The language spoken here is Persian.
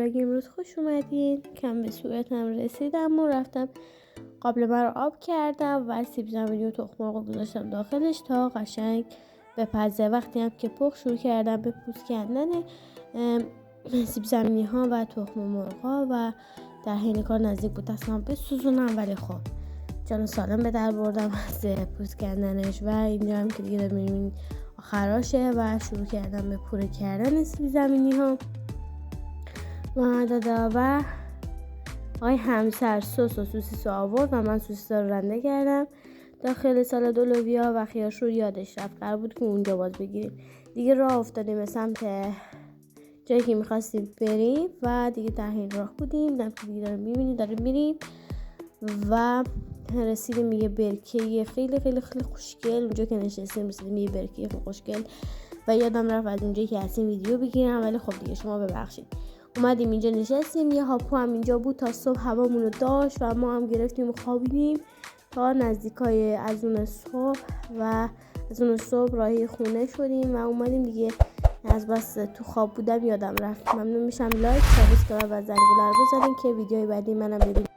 ولاگ امروز خوش اومدین. کم به صورتم رسیدم و رفتم قابل من رو آب کردم و سیب زمینی و تخم مرغ گذاشتم داخلش تا قشنگ بپزه. وقتی هم که پخت شروع کردم به پوست کندن سیب زمینی ها و تخم مرغ ها و در حین کار نزدیک بود دستم بسوزونم، ولی خب جان سالم به در بردم از پوست کندنش و اینجا هم که دیگه می‌بینید آخراشه و شروع کردم به پوره کردن سیب زمینی ها و دادا و آقای همسر سس و سوسیس رو آورد و من سوسیس رو رنده کردم داخل سالاد و لوبیا و خیارش رو یادش رفت، قرار بود که اونجا باز بگیریم. دیگه راه افتادیم به سمت جایی که میخواستیم بریم و دیگه در این راه بودیم. دیگه داریم میبینیم داریم میریم و رسیدیم یه برکه خیلی خیلی خیلی خوشگل. اونجا که نشستیم رسیدیم یه برکه خیلی خوشگل و یادم رفت از اونجایی که هستیم ویدیو بگیرم، ولی خب دیگه شما ببخشید. اومدیم اینجا نشستیم، یه هاپو هم اینجا بود تا صبح هوامون رو داشت و ما هم گرفتیم و خوابیدیم تا نزدیکای از اون صبح راهی خونه شدیم و اومدیم دیگه. از بس تو خواب بودم یادم رفت. ممنون میشم لایک، سابسکرایب و زنگوله رو بزنین که ویدیوهای بعدی منم ببینید.